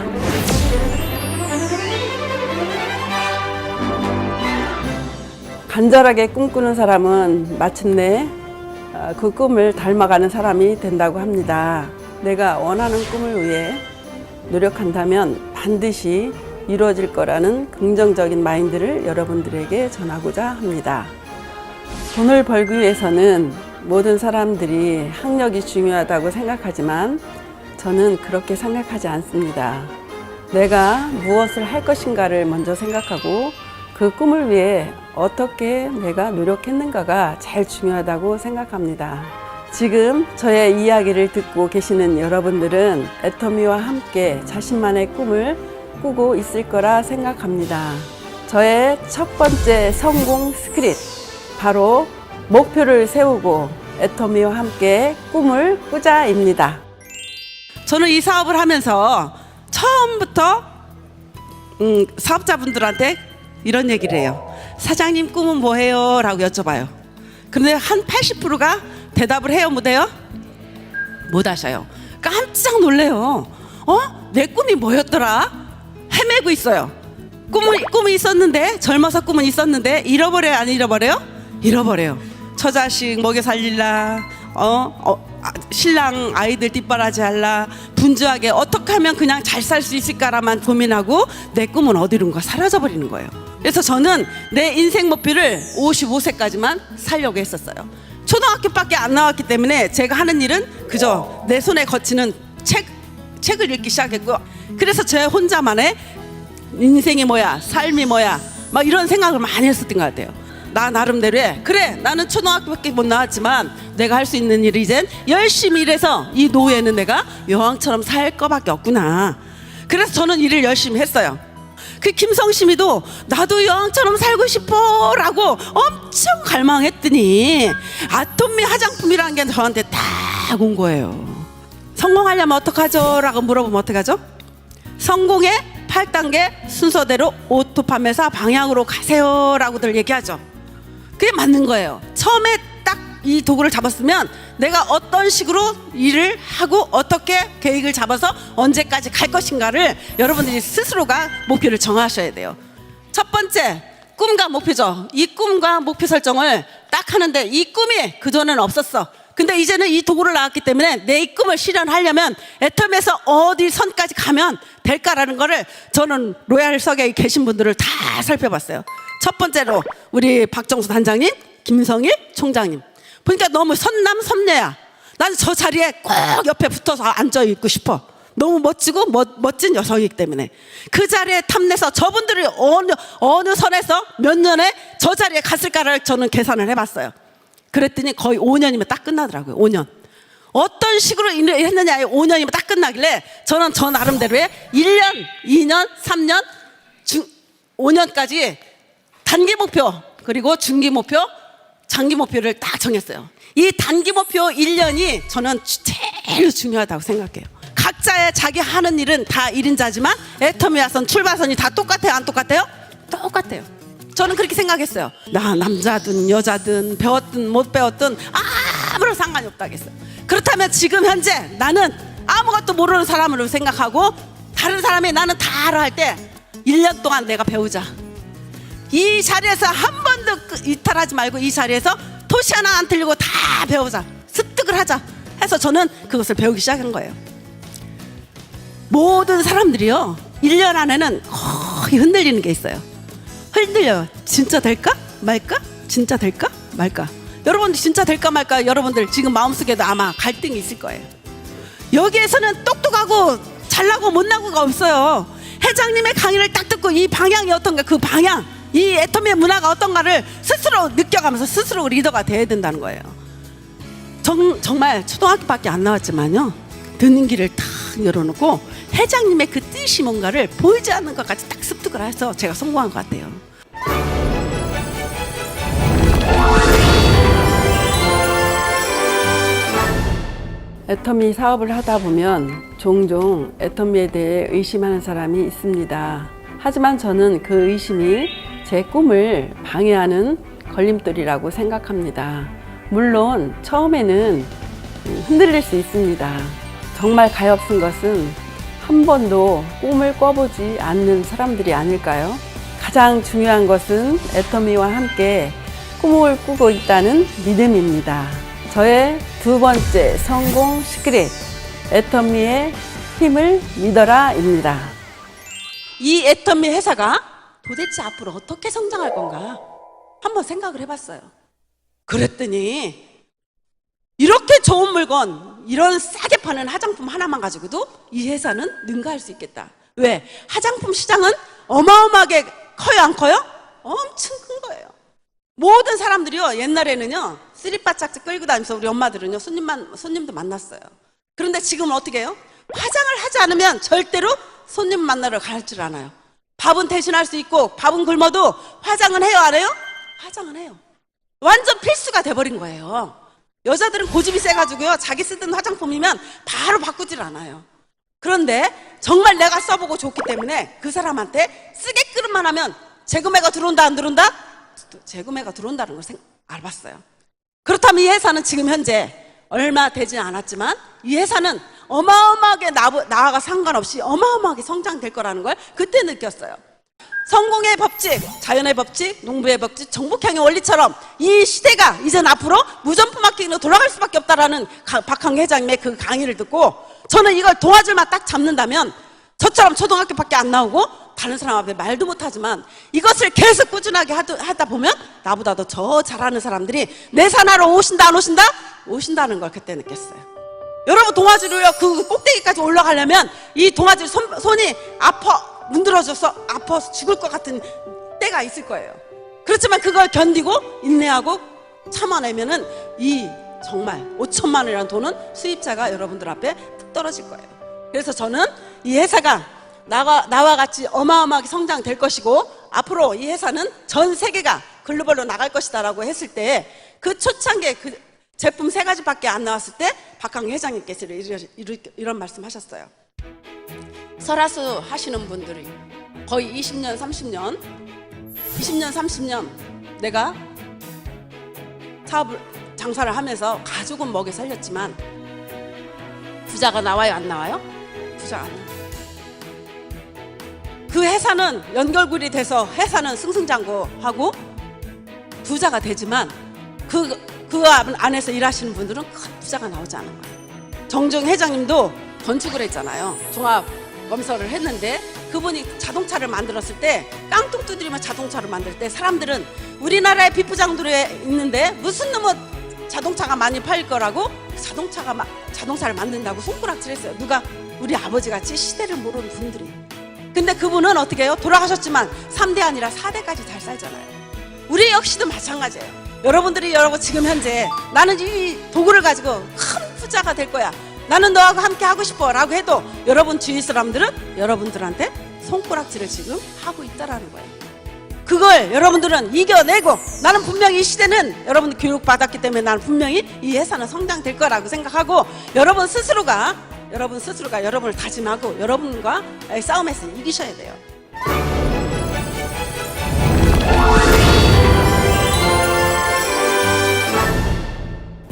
간절하게 꿈꾸는 사람은 마침내 그 꿈을 닮아가는 사람이 된다고 합니다. 내가 원하는 꿈을 위해 노력한다면 반드시 이루어질 거라는 긍정적인 마인드를 여러분들에게 전하고자 합니다. 돈을 벌기 위해서는 모든 사람들이 학력이 중요하다고 생각하지만 저는 그렇게 생각하지 않습니다. 내가 무엇을 할 것인가를 먼저 생각하고 그 꿈을 위해 어떻게 내가 노력했는가가 제일 중요하다고 생각합니다. 지금 저의 이야기를 듣고 계시는 여러분들은 애터미와 함께 자신만의 꿈을 꾸고 있을 거라 생각합니다. 저의 첫 번째 성공 스크립, 바로 목표를 세우고 애터미와 함께 꿈을 꾸자입니다. 저는 이 사업을 하면서 처음부터 사업자분들한테 이런 얘기를 해요. 사장님 꿈은 뭐예요? 라고 여쭤봐요. 그런데 한 80%가 대답을 해요? 못해요? 못 하셔요. 깜짝 놀래요. 내 꿈이 뭐였더라? 헤매고 있어요. 꿈이 있었는데, 젊어서 꿈은 있었는데 잃어버려요? 안 잃어버려요? 잃어버려요. 처자식 먹여 살릴라, 신랑 아이들 뒷바라지 할라, 분주하게 어떻게 하면 그냥 잘 살 수 있을까라만 고민하고 내 꿈은 어디론가 사라져 버리는 거예요. 그래서 저는 내 인생 목표를 55세까지만 살려고 했었어요. 초등학교밖에 안 나왔기 때문에 제가 하는 일은 그저 내 손에 거치는 책을 읽기 시작했고요. 그래서 제 혼자만의 인생이 뭐야, 삶이 뭐야, 막 이런 생각을 많이 했었던 것 같아요. 나 나름대로 그래, 나는 초등학교밖에 못 나왔지만 내가 할 수 있는 일이 이젠 열심히 일해서 이 노후에는 내가 여왕처럼 살 거밖에 없구나. 그래서 저는 일을 열심히 했어요. 그 김성심이도 나도 여왕처럼 살고 싶어 라고 엄청 갈망했더니 애터미 화장품이라는 게 저한테 딱 온 거예요. 성공하려면 어떡하죠? 라고 물어보면 어떡하죠? 성공의 8단계 순서대로 오토판매사 방향으로 가세요 라고들 얘기하죠. 그게 맞는 거예요. 처음에 딱 이 도구를 잡았으면 내가 어떤 식으로 일을 하고 어떻게 계획을 잡아서 언제까지 갈 것인가를 여러분들이 스스로가 목표를 정하셔야 돼요. 첫 번째, 꿈과 목표죠. 이 꿈과 목표 설정을 딱 하는데 이 꿈이 그전에는 없었어. 근데 이제는 이 도구를 나왔기 때문에 내 이 꿈을 실현하려면 애터미에서 어디 선까지 가면 될까라는 거를 저는 로얄석에 계신 분들을 다 살펴봤어요. 첫 번째로 우리 박정수 단장님, 김성일 총장님 보니까 너무 선남선녀야. 나는 저 자리에 꼭 옆에 붙어서 앉아 있고 싶어. 너무 멋지고 멋진 여성이기 때문에 그 자리에 탐내서 저분들이 어느 선에서 몇 년에 저 자리에 갔을까를 저는 계산을 해봤어요. 그랬더니 거의 5년이면 딱 끝나더라고요. 5년. 어떤 식으로 했느냐에 5년이면 딱 끝나길래 저는 저 나름대로의 1년, 2년, 3년, 5년까지 단기 목표 그리고 중기 목표, 장기 목표를 딱 정했어요. 이 단기 목표 1년이 저는 제일 중요하다고 생각해요. 각자의 자기 하는 일은 다 1인자지만 애터미와선 출발선이 다 똑같아요? 안 똑같아요? 똑같아요. 저는 그렇게 생각했어요. 나 남자든 여자든 배웠든 못 배웠든 아무런 상관이 없다겠어요. 그렇다면 지금 현재 나는 아무것도 모르는 사람으로 생각하고 다른 사람이 나는 다 알아 할 때 1년 동안 내가 배우자. 이 자리에서 한 번도 이탈하지 말고 이 자리에서 토시 하나 안 틀리고 다 배우자. 습득을 하자 해서 저는 그것을 배우기 시작한 거예요. 모든 사람들이요 1년 안에는 거의 흔들리는 게 있어요. 흔들려요. 진짜 될까 말까? 진짜 될까 말까? 여러분들 진짜 될까 말까? 여러분들 지금 마음속에도 아마 갈등이 있을 거예요. 여기에서는 똑똑하고 잘나고 못나고가 없어요. 회장님의 강의를 딱 듣고 이 방향이 어떤가, 그 방향, 이 애터미의 문화가 어떤가를 스스로 느껴가면서 스스로 리더가 돼야 된다는 거예요. 정말 초등학교밖에 안 나왔지만요 듣는 길을 탁 열어놓고 회장님의 그 뜻이 뭔가를 보이지 않는 것까지 딱 습득을 해서 제가 성공한 것 같아요. 애터미 사업을 하다 보면 종종 애터미에 대해 의심하는 사람이 있습니다. 하지만 저는 그 의심이 제 꿈을 방해하는 걸림돌이라고 생각합니다. 물론 처음에는 흔들릴 수 있습니다. 정말 가엾은 것은 한 번도 꿈을 꿔보지 않는 사람들이 아닐까요? 가장 중요한 것은 애터미와 함께 꿈을 꾸고 있다는 믿음입니다. 저의 두 번째 성공 시크릿, 애터미의 힘을 믿어라입니다. 이 애터미 회사가 도대체 앞으로 어떻게 성장할 건가 한번 생각을 해봤어요. 그랬더니 이렇게 좋은 물건, 이런 싸게 파는 화장품 하나만 가지고도 이 회사는 능가할 수 있겠다. 왜? 화장품 시장은 어마어마하게 커요, 안 커요? 엄청 큰 거예요. 모든 사람들이요 옛날에는요 쓰리바짝지 끌고 다니면서 우리 엄마들은요 손님도 만났어요. 그런데 지금은 어떻게 해요? 화장을 하지 않으면 절대로 손님 만나러 갈 줄 아나요. 밥은 대신할 수 있고 밥은 굶어도 화장은 해요, 안 해요? 화장은 해요. 완전 필수가 돼버린 거예요. 여자들은 고집이 세가지고요 자기 쓰던 화장품이면 바로 바꾸질 않아요. 그런데 정말 내가 써보고 좋기 때문에 그 사람한테 쓰게끔만 하면 재구매가 들어온다 안 들어온다? 재구매가 들어온다는 걸 알아봤어요. 그렇다면 이 회사는 지금 현재 얼마 되지 않았지만 이 회사는 어마어마하게 나와 상관없이 어마어마하게 성장될 거라는 걸 그때 느꼈어요. 성공의 법칙, 자연의 법칙, 농부의 법칙, 정복향의 원리처럼 이 시대가 이젠 앞으로 무점포 마케팅으로 돌아갈 수밖에 없다라는 박항 회장님의 그 강의를 듣고 저는 이걸 동아줄만 딱 잡는다면 저처럼 초등학교밖에 안 나오고 다른 사람 앞에 말도 못하지만 이것을 계속 꾸준하게 하다 보면 나보다도 더 잘하는 사람들이 내 산하로 오신다 안 오신다? 오신다는 걸 그때 느꼈어요. 여러분 동아줄을요 그 꼭대기까지 올라가려면 이 동아줄 손이 문드러져서 아파서 죽을 것 같은 때가 있을 거예요. 그렇지만 그걸 견디고 인내하고 참아내면은 이 정말 5천만 원이라는 돈은 수입자가 여러분들 앞에 툭 떨어질 거예요. 그래서 저는 이 회사가 나와 같이 어마어마하게 성장될 것이고 앞으로 이 회사는 전 세계가 글로벌로 나갈 것이다 라고 했을 때 그 초창기에 그 제품 3가지밖에 안 나왔을 때 박항 회장님께서 이런 말씀 하셨어요. 설화수 하시는 분들이 거의 20년 30년 내가 장사를 하면서 가족은 먹여 살렸지만 부자가 나와요 안 나와요? 부자가 안 나와요. 그 회사는 연결고리 돼서 회사는 승승장구하고 부자가 되지만 그 안에서 일하시는 분들은 큰 부자가 나오지 않은 거예요. 정종 회장님도 건축을 했잖아요. 종합 검사를 했는데 그분이 자동차를 만들었을 때 깡통 두드리면 자동차를 만들 때 사람들은 우리나라의 비프장도에 있는데 무슨 놈의 자동차가 많이 팔릴 거라고 자동차를 만든다고 손가락질 했어요. 누가? 우리 아버지 같이 시대를 모르는 분들이. 근데 그분은 어떻게 해요? 돌아가셨지만 3대 아니라 4대까지 잘 살잖아요. 우리 역시도 마찬가지예요. 여러분들이 지금 현재 나는 이 도구를 가지고 큰 부자가 될 거야, 나는 너하고 함께 하고 싶어 라고 해도 여러분 주위 사람들은 여러분들한테 손가락질을 지금 하고 있다라는 거예요. 그걸 여러분들은 이겨내고, 나는 분명히 이 시대는 여러분들 교육받았기 때문에 나는 분명히 이 회사는 성장될 거라고 생각하고, 여러분 스스로가 여러분을 다짐하고 여러분과 싸움에서 이기셔야 돼요.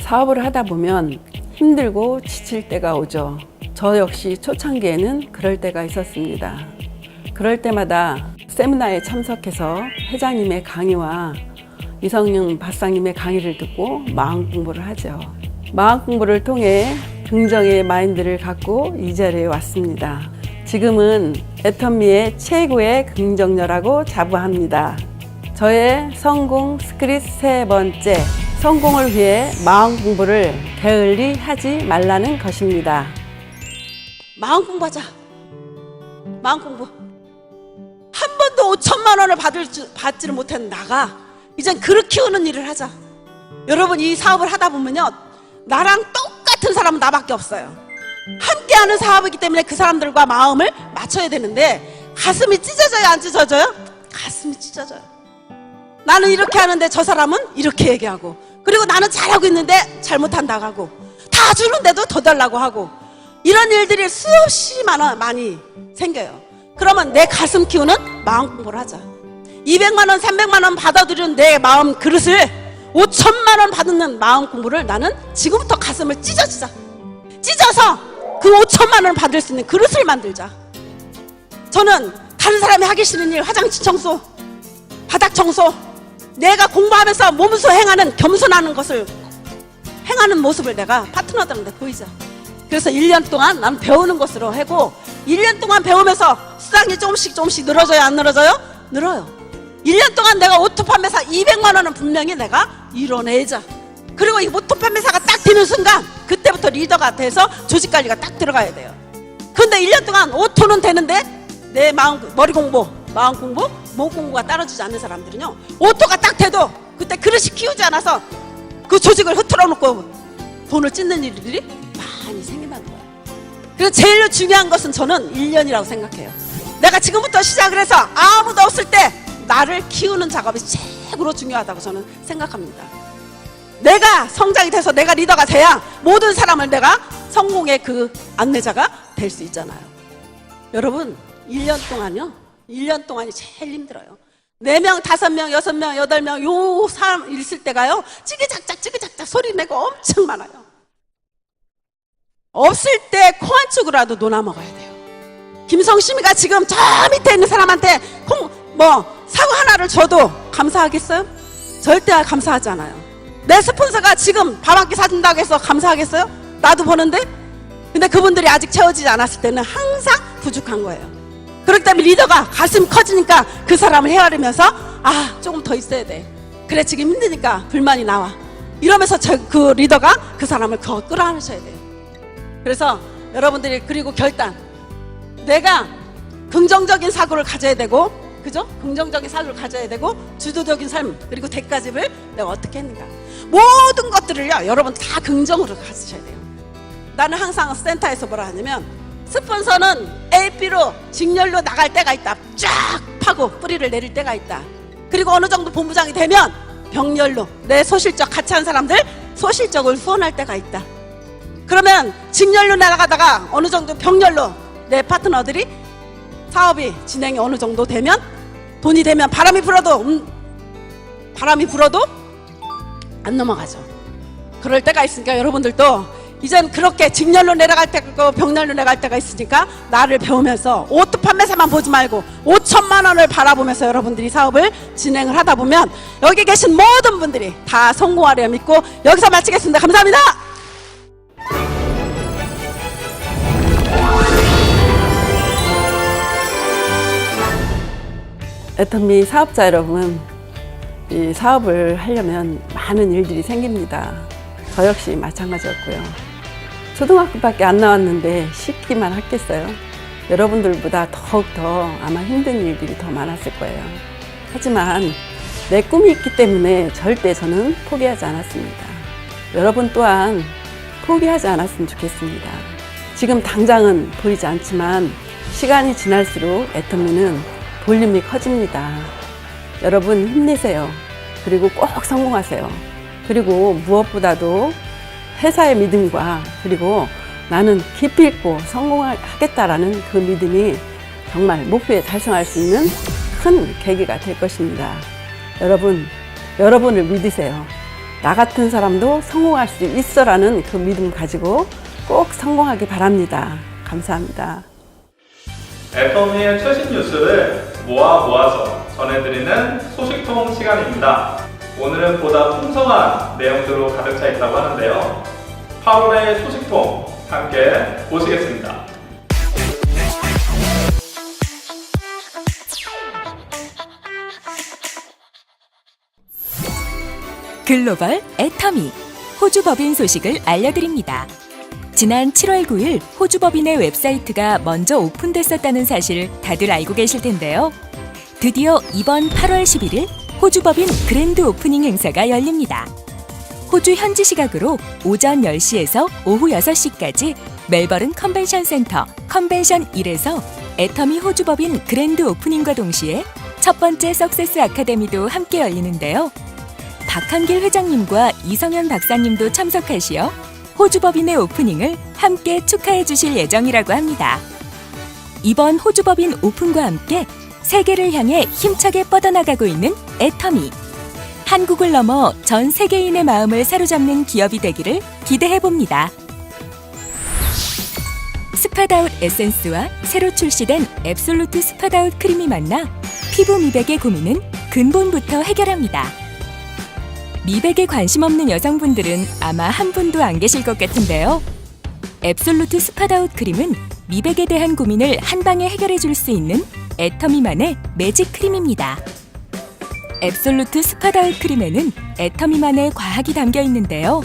사업을 하다 보면 힘들고 지칠 때가 오죠. 저 역시 초창기에는 그럴 때가 있었습니다. 그럴 때마다 세미나에 참석해서 회장님의 강의와 이성영 박사님의 강의를 듣고 마음 공부를 하죠. 마음 공부를 통해 긍정의 마인드를 갖고 이 자리에 왔습니다. 지금은 애터미의 최고의 긍정녀라고 자부합니다. 저의 성공 스크립 3번째, 성공을 위해 마음 공부를 게을리 하지 말라는 것입니다. 마음 공부하자. 마음 공부. 한 번도 5천만 원을 받지를 못한 나가 이젠 그릇 키우는 일을 하자. 여러분, 이 사업을 하다 보면요, 나랑 똑같은 사람은 나밖에 없어요. 함께하는 사업이기 때문에 그 사람들과 마음을 맞춰야 되는데 가슴이 찢어져요, 안 찢어져요? 가슴이 찢어져요. 나는 이렇게 하는데 저 사람은 이렇게 얘기하고, 그리고 나는 잘하고 있는데 잘못한다고 하고, 다 주는데도 더 달라고 하고, 이런 일들이 수없이 많이 생겨요. 그러면 내 가슴 키우는 마음 공부를 하자. 200만 원, 300만 원 받아들이는 내 마음 그릇을 5천만 원 받는 마음 공부를 나는 지금부터 가슴을 찢어서 그 5천만 원을 받을 수 있는 그릇을 만들자. 저는 다른 사람이 하기 싫은 일, 화장실 청소, 바닥 청소, 내가 공부하면서 몸소 행하는 겸손하는 것을 행하는 모습을 내가 파트너들한테 보이자. 그래서 1년 동안 난 배우는 것으로 하고, 1년 동안 배우면서 수당이 조금씩 늘어져요, 안 늘어져요? 늘어요. 1년 동안 내가 오토 판매사 200만 원은 분명히 내가 이뤄내자. 그리고 이 오토 판매사가 딱 되는 순간 그때부터 리더가 돼서 조직 관리가 딱 들어가야 돼요. 근데 1년 동안 오토는 되는데 내 머리 공부, 마음 공부, 몸 공부가 따라주지 않는 사람들은요, 오토가 딱 돼도 그때 그릇이 키우지 않아서 그 조직을 흐트러 놓고 돈을 찢는 일들이 많이 생긴다는 거예요. 그래서 제일 중요한 것은 저는 1년이라고 생각해요. 내가 지금부터 시작을 해서 아무도 없을 때 나를 키우는 작업이 최고로 중요하다고 저는 생각합니다. 내가 성장이 돼서 내가 리더가 돼야 모든 사람을 내가 성공의 그 안내자가 될 수 있잖아요. 여러분, 1년 동안이 제일 힘들어요. 4명, 5명, 6명, 8명 요 사람 있을 때가요, 찌그작작 소리 내고 엄청 많아요. 없을 때 코 한 쪽으로라도 놓아 먹어야 돼요. 김성심이가 지금 저 밑에 있는 사람한테 사과 하나를 줘도 감사하겠어요? 절대 감사하지 않아요. 내 스폰서가 지금 밥 한 끼 사준다고 해서 감사하겠어요? 나도 보는데. 근데 그분들이 아직 채워지지 않았을 때는 항상 부족한 거예요. 그렇기 때문에 리더가 가슴 커지니까 그 사람을 헤아리면서 조금 더 있어야 돼. 그래, 지금 힘드니까 불만이 나와. 이러면서 그 리더가 그 사람을 끌어안으셔야 돼요. 그래서 여러분들이, 그리고 결단, 내가 긍정적인 사고를 가져야 되고, 그죠? 긍정적인 사고를 가져야 되고, 주도적인 삶, 그리고 대가집을 내가 어떻게 했는가, 모든 것들을요, 여러분 다 긍정으로 가지셔야 돼요. 나는 항상 센터에서 뭐라 하냐면, 스폰서는 AP로 직렬로 나갈 때가 있다. 쫙 파고 뿌리를 내릴 때가 있다. 그리고 어느 정도 본부장이 되면 병렬로, 내 소실적 같이 한 사람들 소실적을 후원할 때가 있다. 그러면 직렬로 나가다가 어느 정도 병렬로 내 파트너들이 사업이 진행이 어느 정도 되면, 돈이 되면 바람이 불어도 안 넘어가죠. 그럴 때가 있으니까 여러분들도 이젠 그렇게 직렬로 내려갈 때가 있고 병렬로 내려갈 때가 있으니까 나를 배우면서 오토 판매사만 보지 말고 5천만 원을 바라보면서 여러분들이 사업을 진행을 하다 보면 여기 계신 모든 분들이 다 성공하려 믿고 여기서 마치겠습니다. 감사합니다. 애터미 사업자 여러분, 이 사업을 하려면 많은 일들이 생깁니다. 저 역시 마찬가지였고요. 초등학교밖에 안 나왔는데 쉽기만 했겠어요. 여러분들보다 더욱더 아마 힘든 일들이 더 많았을 거예요. 하지만 내 꿈이 있기 때문에 절대 저는 포기하지 않았습니다. 여러분 또한 포기하지 않았으면 좋겠습니다. 지금 당장은 보이지 않지만 시간이 지날수록 애터미는 볼륨이 커집니다. 여러분 힘내세요. 그리고 꼭 성공하세요. 그리고 무엇보다도 회사의 믿음과 그리고 나는 기필코 성공하겠다라는 그 믿음이 정말 목표에 달성할 수 있는 큰 계기가 될 것입니다. 여러분을 믿으세요. 나 같은 사람도 성공할 수 있어라는 그 믿음 가지고 꼭 성공하기 바랍니다. 감사합니다. 애터미의 최신 뉴스를 모아서 전해드리는 소식통 시간입니다. 오늘은 보다 풍성한 내용들로 가득 차 있다고 하는데요. 8월의 소식통 함께 보시겠습니다. 글로벌 애터미 호주 법인 소식을 알려드립니다. 지난 7월 9일 호주 법인의 웹사이트가 먼저 오픈됐었다는 사실 다들 알고 계실 텐데요. 드디어 이번 8월 11일 호주 법인 그랜드 오프닝 행사가 열립니다. 호주 현지 시각으로 오전 10시에서 오후 6시까지 멜버른 컨벤션 센터 컨벤션 1에서 애터미 호주 법인 그랜드 오프닝과 동시에 첫 번째 석세스 아카데미도 함께 열리는데요. 박한길 회장님과 이성현 박사님도 참석하시어 호주 법인의 오프닝을 함께 축하해 주실 예정이라고 합니다. 이번 호주 법인 오픈과 함께 세계를 향해 힘차게 뻗어나가고 있는 애터미. 한국을 넘어 전 세계인의 마음을 사로잡는 기업이 되기를 기대해 봅니다. 스파다웃 에센스와 새로 출시된 앱솔루트 스파다웃 크림이 만나 피부 미백의 고민은 근본부터 해결합니다. 미백에 관심 없는 여성분들은 아마 한 분도 안 계실 것 같은데요. 앱솔루트 스파다웃 크림은 미백에 대한 고민을 한 방에 해결해 줄 수 있는 애터미만의 매직 크림입니다. 앱솔루트 스파다웃 크림에는 애터미만의 과학이 담겨 있는데요.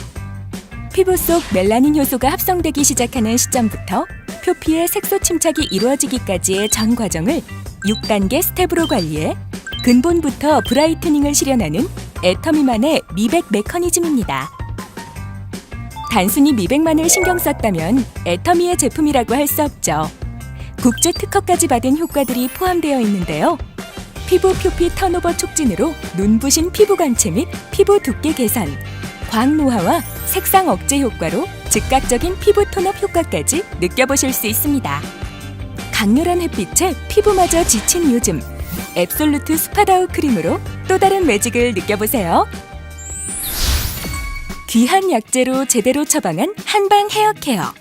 피부 속 멜라닌 효소가 합성되기 시작하는 시점부터 표피의 색소 침착이 이루어지기까지의 전 과정을 6단계 스텝으로 관리해 근본부터 브라이트닝을 실현하는 애터미만의 미백 메커니즘입니다. 단순히 미백만을 신경 썼다면 애터미의 제품이라고 할 수 없죠. 국제 특허까지 받은 효과들이 포함되어 있는데요. 피부 표피 턴오버 촉진으로 눈부신 피부 광채 및 피부 두께 개선, 광노화와 색상 억제 효과로 즉각적인 피부 톤업 효과까지 느껴보실 수 있습니다. 강렬한 햇빛에 피부마저 지친 요즘, 앱솔루트 스파다웃 크림으로 또 다른 매직을 느껴보세요. 귀한 약재로 제대로 처방한 한방 헤어케어.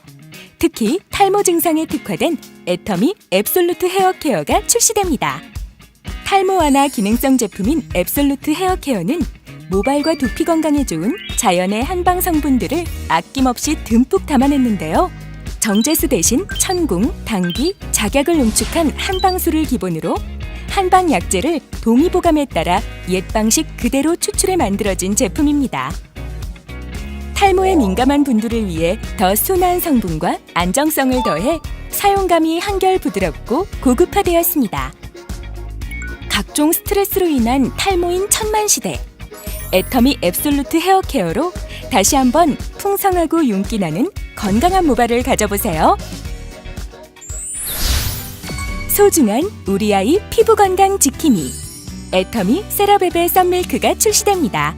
특히 탈모 증상에 특화된 애터미 앱솔루트 헤어케어가 출시됩니다. 탈모 완화 기능성 제품인 앱솔루트 헤어케어는 모발과 두피 건강에 좋은 자연의 한방 성분들을 아낌없이 듬뿍 담아냈는데요. 정제수 대신 천궁, 당귀, 작약을 농축한 한방수를 기본으로 한방 약재를 동의보감에 따라 옛 방식 그대로 추출해 만들어진 제품입니다. 탈모에 민감한 분들을 위해 더 순한 성분과 안정성을 더해 사용감이 한결 부드럽고 고급화되었습니다. 각종 스트레스로 인한 탈모인 천만시대, 애터미 앱솔루트 헤어케어로 다시 한번 풍성하고 윤기 나는 건강한 모발을 가져보세요. 소중한 우리 아이 피부 건강 지킴이, 애터미 세라베베 썬밀크가 출시됩니다.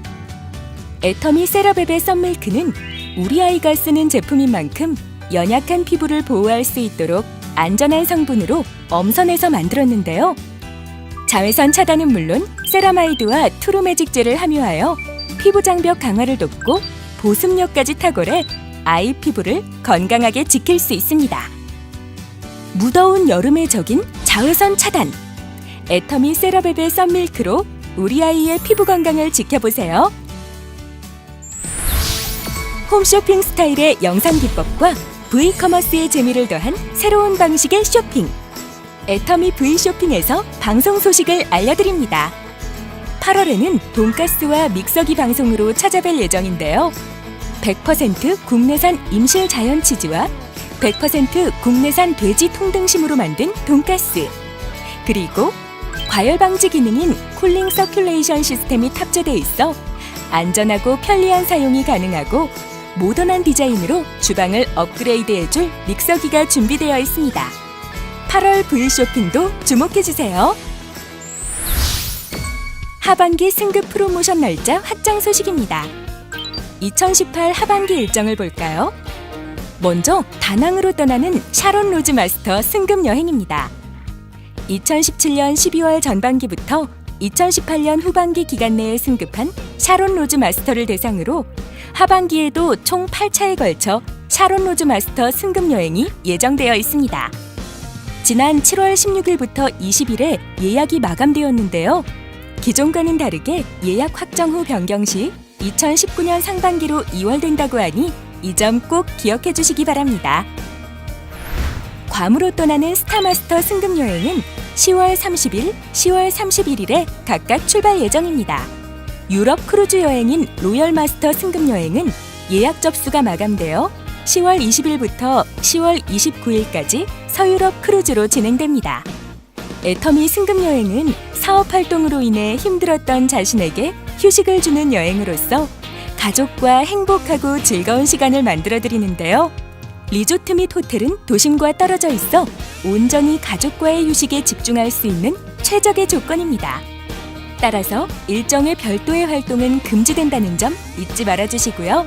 애터미 세라베베 썬밀크는 우리 아이가 쓰는 제품인 만큼 연약한 피부를 보호할 수 있도록 안전한 성분으로 엄선해서 만들었는데요. 자외선 차단은 물론 세라마이드와 투르매직제를 함유하여 피부 장벽 강화를 돕고 보습력까지 탁월해 아이 피부를 건강하게 지킬 수 있습니다. 무더운 여름의 적인 자외선 차단, 애터미 세라베베 썬밀크로 우리 아이의 피부 건강을 지켜보세요. 홈쇼핑 스타일의 영상 기법과 V커머스의 재미를 더한 새로운 방식의 쇼핑, 애터미 V쇼핑에서 방송 소식을 알려드립니다. 8월에는 돈가스와 믹서기 방송으로 찾아뵐 예정인데요. 100% 국내산 임실 자연 치즈와 100% 국내산 돼지 통등심으로 만든 돈가스, 그리고 과열 방지 기능인 쿨링 서큘레이션 시스템이 탑재돼 있어 안전하고 편리한 사용이 가능하고 모던한 디자인으로 주방을 업그레이드해줄 믹서기가 준비되어 있습니다. 8월 V 쇼핑도 주목해주세요. 하반기 승급 프로모션 날짜 확정 소식입니다. 2018 하반기 일정을 볼까요? 먼저 다낭으로 떠나는 샤론 로즈 마스터 승급 여행입니다. 2017년 12월 전반기부터 2018년 후반기 기간 내에 승급한 샤론 로즈 마스터를 대상으로 하반기에도 총 8차에 걸쳐 샤론 로즈 마스터 승급 여행이 예정되어 있습니다. 지난 7월 16일부터 20일에 예약이 마감되었는데요. 기존과는 다르게 예약 확정 후 변경 시 2019년 상반기로 2월된다고 하니 이 점 꼭 기억해 주시기 바랍니다. 괌으로 떠나는 스타마스터 승급 여행은 10월 30일, 10월 31일에 각각 출발 예정입니다. 유럽 크루즈 여행인 로열 마스터 승급 여행은 예약 접수가 마감되어 10월 20일부터 10월 29일까지 서유럽 크루즈로 진행됩니다. 애터미 승급 여행은 사업 활동으로 인해 힘들었던 자신에게 휴식을 주는 여행으로서 가족과 행복하고 즐거운 시간을 만들어 드리는데요. 리조트 및 호텔은 도심과 떨어져 있어 온전히 가족과의 휴식에 집중할 수 있는 최적의 조건입니다. 따라서 일정의 별도의 활동은 금지된다는 점 잊지 말아 주시고요.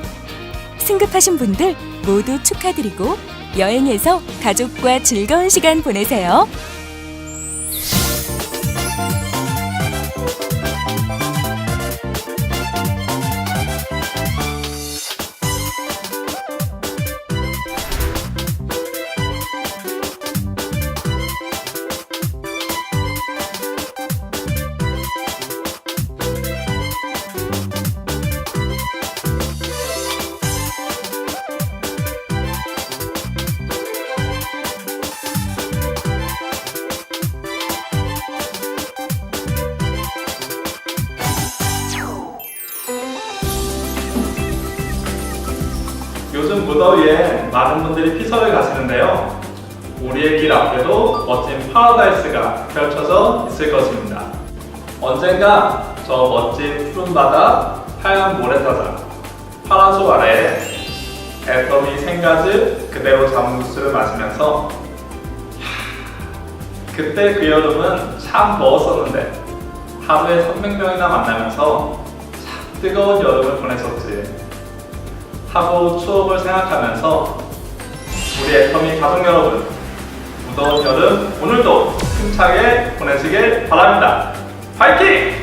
승급하신 분들 모두 축하드리고 여행에서 가족과 즐거운 시간 보내세요. 요즘 무더위에 많은 분들이 피서를 가시는데요. 우리의 길 앞에도 멋진 파라다이스가 펼쳐져 있을 것입니다. 언젠가 저 멋진 푸른 바다, 하얀 모래사장, 파라솔 아래에 애터미 생가즈 그대로 잠무스를 마시면서 그때 그 여름은 참 더웠었는데 하루에 300명이나 만나면서 참 뜨거운 여름을 보냈었지 하고 추억을 생각하면서 우리 애터미 가족 여러분, 무더운 여름 오늘도 힘차게 보내시길 바랍니다. 파이팅!